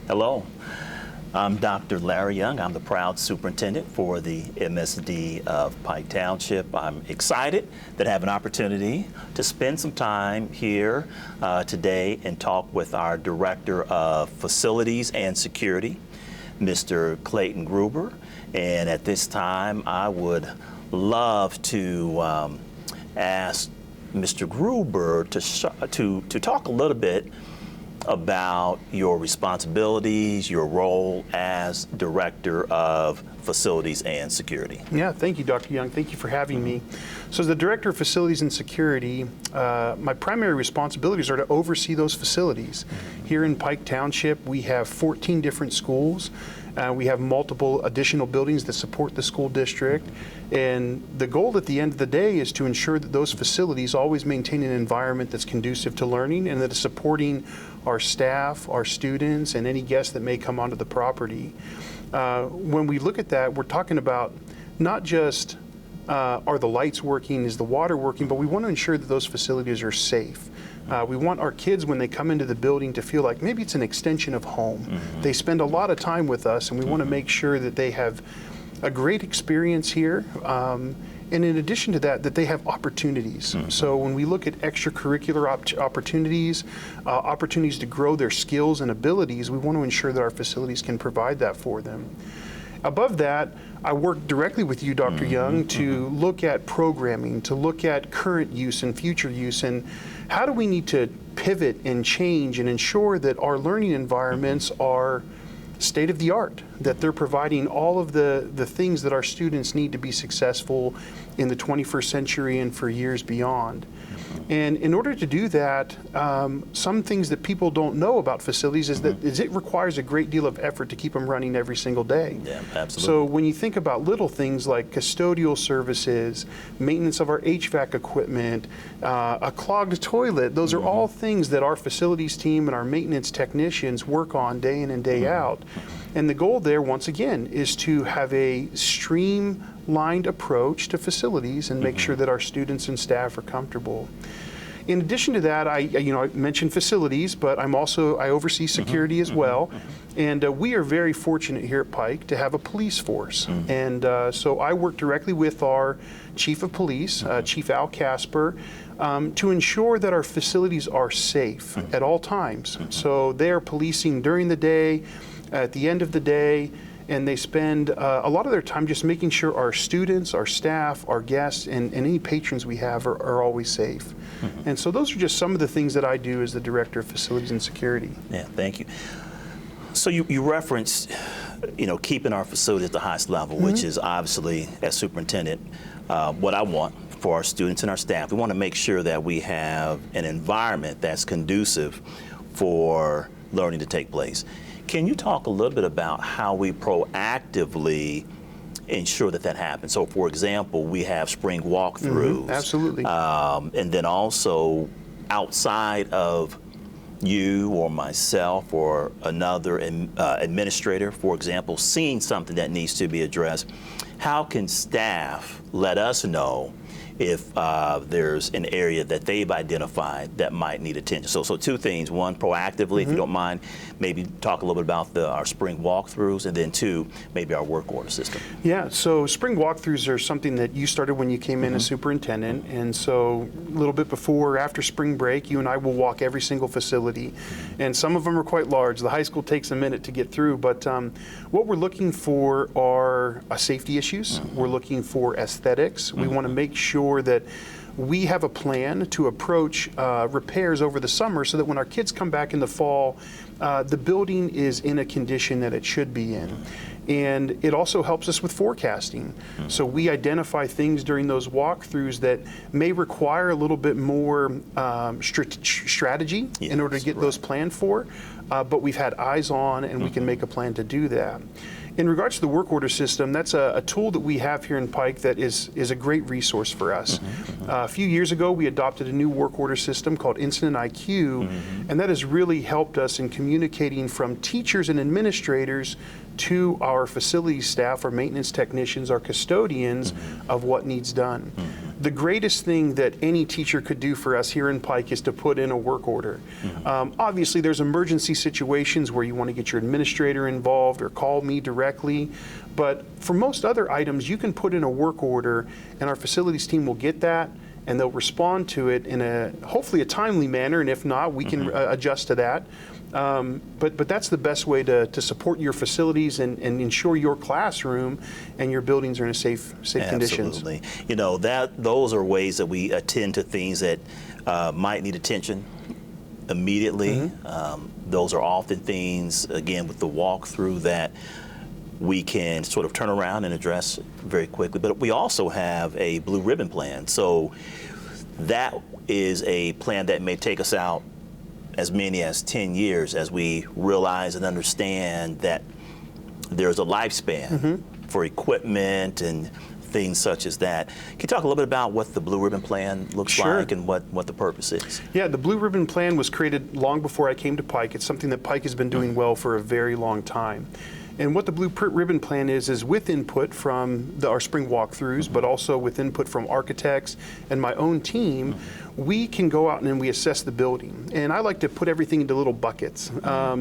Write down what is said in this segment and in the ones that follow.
Hello, I'm Dr. Larry Young. I'm the proud superintendent for the MSD of Pike Township. I'm excited that I have an opportunity to spend some time here today and talk with our Director of Facilities and Security, Mr. Clayton Gruber. And at this time, I would love to ask Mr. Gruber to talk a little bit about your responsibilities, your role as Director of Facilities and Security. Yeah, thank you, Dr. Young. Thank you for having me. So as the Director of Facilities and Security, my primary responsibilities are to oversee those facilities. Here in Pike Township, we have 14 different schools. We have multiple additional buildings that support the school district. And the goal at the end of the day is to ensure that those facilities always maintain an environment that's conducive to learning and that is supporting our staff, our students, and any guests that may come onto the property. When we look at that, we're talking about not just are the lights working, is the water working, but we want to ensure that those facilities are safe. We want our kids, when they come into the building, to feel like maybe it's an extension of home. They spend a lot of time with us, and we want to make sure that they have a great experience here. And in addition to that, that they have opportunities. So when we look at extracurricular opportunities, opportunities to grow their skills and abilities, we want to ensure that our facilities can provide that for them. Above that, I work directly with you, Dr. Young, to look at programming, to look at current use and future use, and how do we need to pivot and change and ensure that our learning environments are state of the art, that they're providing all of the things that our students need to be successful in the 21st century and for years beyond. And in order to do that, some things that people don't know about facilities is that it requires a great deal of effort to keep them running every single day. Yeah, absolutely. So when you think about little things like custodial services, maintenance of our HVAC equipment, a clogged toilet, those are all things that our facilities team and our maintenance technicians work on day in and day out. And the goal there, once again, is to have a streamlined approach to facilities and make sure that our students and staff are comfortable. In addition to that, I mentioned facilities, but I oversee security as well. And we are very fortunate here at Pike to have a police force. And so I work directly with our Chief of Police, Chief Al Casper, to ensure that our facilities are safe at all times. So they are policing during the day, at the end of the day, and they spend a lot of their time just making sure our students, our staff, our guests, and any patrons we have are always safe. And so those are just some of the things that I do as the Director of Facilities and Security. Yeah, thank you. So you referenced, keeping our facilities at the highest level, which is obviously, as superintendent, what I want for our students and our staff. We want to make sure that we have an environment that's conducive for learning to take place. Can you talk a little bit about how we proactively ensure that happens? So, for example, we have spring walkthroughs. Absolutely. And then also outside of you or myself or another administrator, for example, seeing something that needs to be addressed, how can staff let us know if there's an area that they've identified that might need attention? So two things. One, proactively, if you don't mind, maybe talk a little bit about our spring walkthroughs, and then two, maybe our work order system. Yeah, so spring walkthroughs are something that you started when you came in as superintendent, and so a little bit before or after spring break, you and I will walk every single facility, and some of them are quite large. The high school takes a minute to get through, but what we're looking for are safety issues. We're looking for aesthetics. We want to make sure that we have a plan to approach repairs over the summer so that when our kids come back in the fall, the building is in a condition that it should be in. And it also helps us with forecasting. So we identify things during those walkthroughs that may require a little bit more strategy in order to get those planned for, but we've had eyes on and we can make a plan to do that. In regards to the work order system, that's a tool that we have here in Pike that is a great resource for us. A few years ago, we adopted a new work order system called Incident IQ, and that has really helped us in communicating from teachers and administrators to our facility staff, our maintenance technicians, our custodians of what needs done. the greatest thing that any teacher could do for us here in Pike is to put in a work order. Obviously, there's emergency situations where you want to get your administrator involved or call me directly. But for most other items, you can put in a work order, and our facilities team will get that, and they'll respond to it in hopefully a timely manner, and if not, we can adjust to that. But that's the best way to support your facilities and ensure your classroom and your buildings are in a safe conditions. Absolutely. You know, those are ways that we attend to things that might need attention immediately. Those are often things, again, with the walkthrough that we can sort of turn around and address very quickly. But we also have a blue ribbon plan. So that is a plan that may take us out as many as 10 years as we realize and understand that there's a lifespan for equipment and things such as that. Can you talk a little bit about what the Blue Ribbon Plan looks like and what the purpose is? Yeah, the Blue Ribbon Plan was created long before I came to Pike. It's something that Pike has been doing well for a very long time. And what the Blue Ribbon Plan is with input from our spring walkthroughs, but also with input from architects and my own team, we can go out and we assess the building. And I like to put everything into little buckets.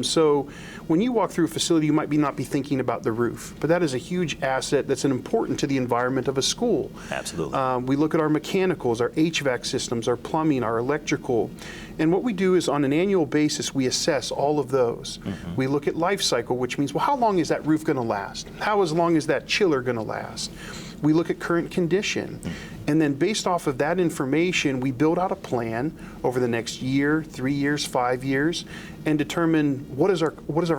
So when you walk through a facility, you might not be thinking about the roof, but that is a huge asset that's important to the environment of a school. Absolutely. We look at our mechanicals, our HVAC systems, our plumbing, our electrical. And what we do is on an annual basis, we assess all of those. We look at life cycle, which means, well, how long is that roof going to last? How long is that chiller going to last? We look at current condition. And then based off of that information, we build out a plan over the next year, 3 years, 5 years, and determine what is our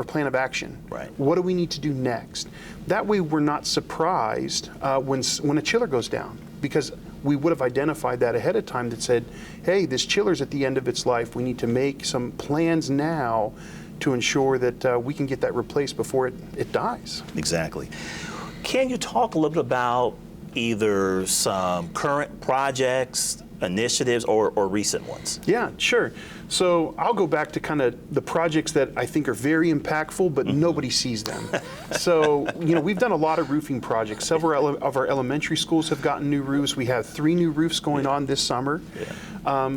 plan of action? Right. What do we need to do next? That way we're not surprised when a chiller goes down, because we would have identified that ahead of time that said, hey, this chiller's at the end of its life. We need to make some plans now to ensure that we can get that replaced before it dies. Exactly. Can you talk a little bit about either some current projects, initiatives, or recent ones? Yeah, sure. So I'll go back to kind of the projects that I think are very impactful, but nobody sees them. So, we've done a lot of roofing projects. Several of our elementary schools have gotten new roofs. We have 3 new roofs going on this summer.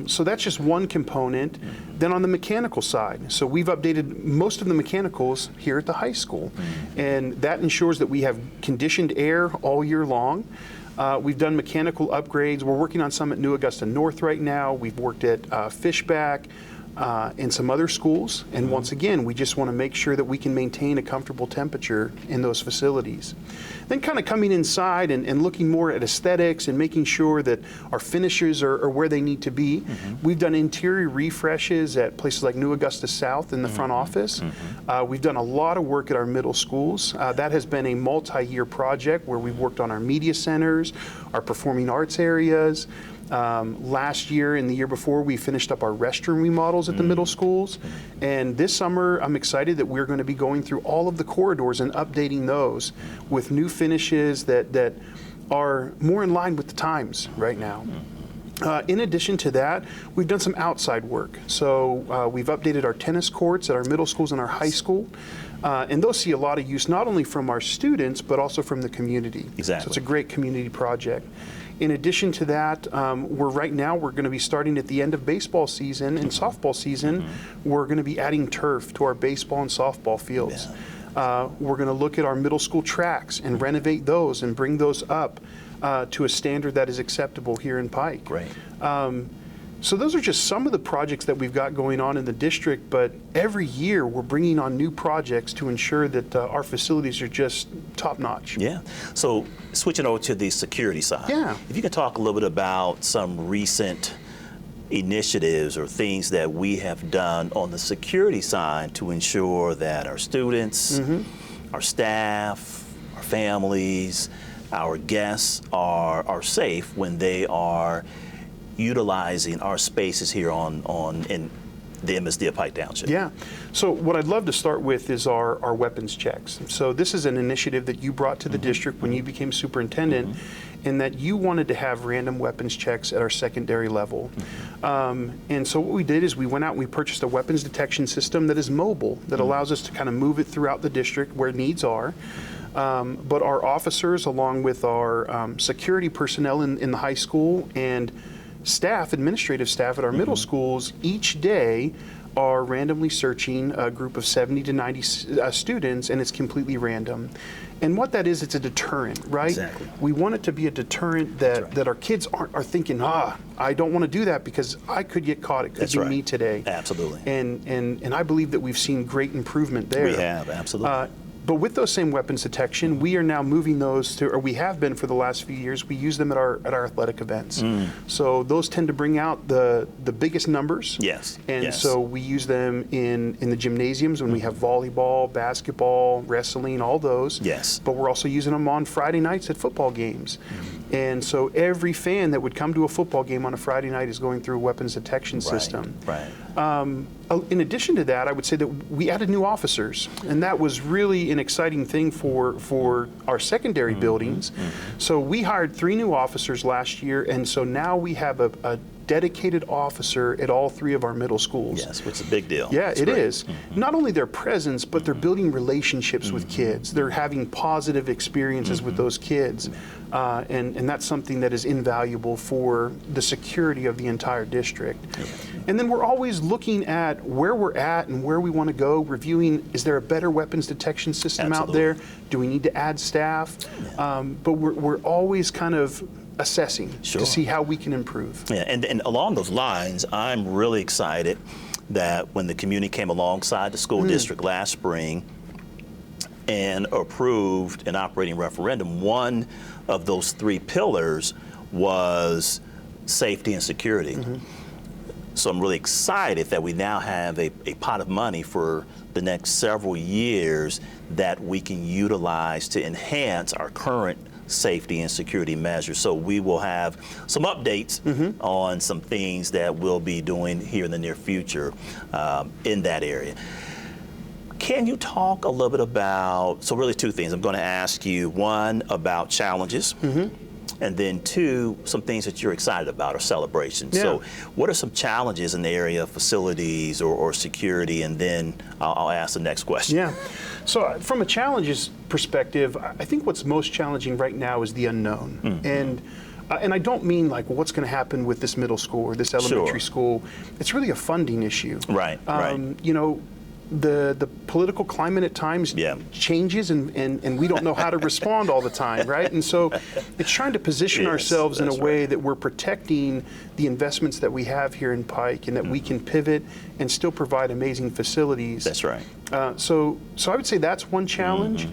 So that's just one component. Then on the mechanical side, so we've updated most of the mechanicals here at the high school. And that ensures that we have conditioned air all year long. We've done mechanical upgrades. We're working on some at New Augusta North right now. We've worked at Fishback and some other schools. And once again, we just want to make sure that we can maintain a comfortable temperature in those facilities. Then kind of coming inside and looking more at aesthetics and making sure that our finishes are where they need to be. We've done interior refreshes at places like New Augusta South in the front office. We've done a lot of work at our middle schools. That has been a multi-year project where we've worked on our media centers, our performing arts areas. Last year and the year before, we finished up our restroom remodels at the middle schools. And this summer, I'm excited that we're going to be going through all of the corridors and updating those with new finishes that are more in line with the times right now. In addition to that, we've done some outside work. So we've updated our tennis courts at our middle schools and our high school. And those see a lot of use not only from our students, but also from the community. Exactly. So it's a great community project. In addition to that, we're going to be starting at the end of baseball season and softball season. We're going to be adding turf to our baseball and softball fields. We're going to look at our middle school tracks and renovate those and bring those up to a standard that is acceptable here in Pike. Great. So those are just some of the projects that we've got going on in the district, but every year we're bringing on new projects to ensure that our facilities are just top-notch. Yeah. So switching over to the security side. Yeah. If you could talk a little bit about some recent initiatives or things that we have done on the security side to ensure that our students, our staff, our families, our guests are safe when they are utilizing our spaces here in the MSD of Pike Township. Yeah. So what I'd love to start with is our weapons checks. So this is an initiative that you brought to the district when you became superintendent, in that you wanted to have random weapons checks at our secondary level. And so what we did is we went out and we purchased a weapons detection system that is mobile, that allows us to kind of move it throughout the district where needs are. But our officers, along with our security personnel in the high school and staff, administrative staff at our middle schools, each day are randomly searching a group of 70 to 90 students, and it's completely random. And what that is, it's a deterrent, right? Exactly. We want it to be a deterrent that our kids are thinking, I don't want to do that because I could get caught. It could be me today. Absolutely. And I believe that we've seen great improvement there. We have, absolutely. But with those same weapons detection, we are now moving those to, or we have been for the last few years, we use them at our athletic events. So those tend to bring out the biggest numbers. Yes. And so we use them in the gymnasiums when we have volleyball, basketball, wrestling, all those. Yes. But we're also using them on Friday nights at football games. And so every fan that would come to a football game on a Friday night is going through a weapons detection system. Right. In addition to that, I would say that we added new officers, and that was really an exciting thing for our secondary buildings. So we hired 3 new officers last year, and so now we have a dedicated officer at all 3 of our middle schools. Yes, which is a big deal. Yeah, That's it great. is. Not only their presence, but they're building relationships with kids. They're having positive experiences with those kids. And that's something that is invaluable for the security of the entire district. And then we're always looking at where we're at and where we want to go, reviewing, is there a better weapons detection system out there? Do we need to add staff? But we're always kind of assessing to see how we can improve. Yeah, and along those lines, I'm really excited that when the community came alongside the school district last spring and approved an operating referendum, one of those 3 pillars was safety and security. So I'm really excited that we now have a pot of money for the next several years that we can utilize to enhance our current safety and security measures. So we will have some updates on some things that we'll be doing here in the near future in that area. Can you talk a little bit about, so really 2 things. I'm going to ask you, 1, about challenges, and then 2, some things that you're excited about or celebrations. Yeah. So what are some challenges in the area of facilities or security, and then I'll ask the next question. Yeah. So from a challenges perspective, I think what's most challenging right now is the unknown. And I don't mean like, well, what's going to happen with this middle school or this elementary school. It's really a funding issue. Right. You know, the political climate at times changes, and we don't know how to respond all the time, right? And so it's trying to position ourselves in a way that we're protecting the investments that we have here in Pike, and that we can pivot and still provide amazing facilities. That's right. So I would say that's one challenge.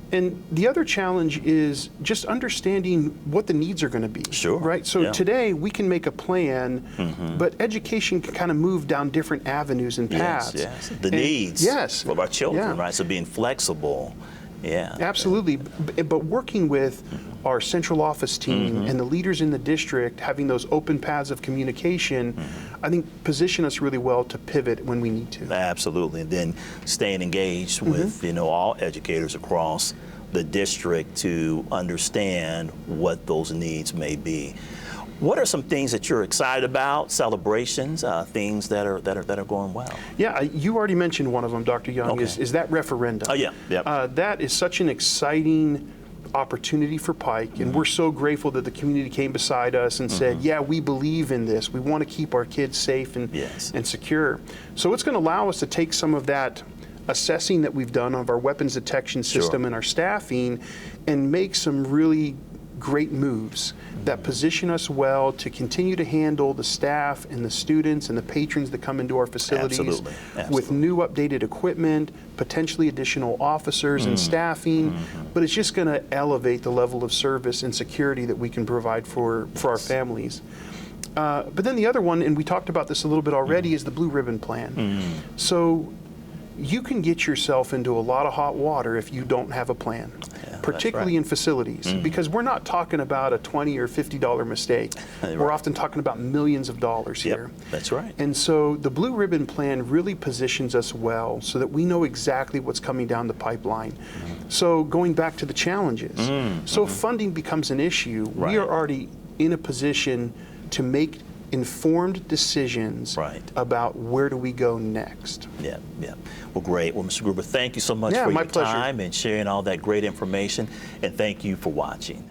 And the other challenge is just understanding what the needs are going to be. Sure. Right? So today we can make a plan, but education can kind of move down different avenues and paths. Yes. The needs of our children, right? So being flexible. Yeah. Absolutely. But working with our central office team and the leaders in the district, having those open paths of communication, I think position us really well to pivot when we need to. Absolutely. And then staying engaged with, all educators across the district to understand what those needs may be. What are some things that you're excited about, celebrations, things that are going well? Yeah, you already mentioned one of them, Dr. Young, is that referendum. Oh, yeah. That is such an exciting opportunity for Pike, and we're so grateful that the community came beside us and said, yeah, we believe in this. We want to keep our kids safe and secure. So it's going to allow us to take some of that assessing that we've done of our weapons detection system and our staffing and make some really great moves that position us well to continue to handle the staff and the students and the patrons that come into our facilities with new updated equipment, potentially additional officers and staffing, but it's just going to elevate the level of service and security that we can provide for our families. But then the other one, and we talked about this a little bit already, is the Blue Ribbon Plan. So you can get yourself into a lot of hot water if you don't have a plan, particularly in facilities, because we're not talking about a $20 or $50 mistake. We're often talking about millions of dollars here. That's right. And so the Blue Ribbon Plan really positions us well so that we know exactly what's coming down the pipeline. So going back to the challenges, so if funding becomes an issue, we are already in a position to make informed decisions Right. about where do we go next. Yeah, yeah. Well, great. Well, Mr. Gruber, thank you so much Yeah, for my your pleasure. time and sharing all that great information, and thank you for watching.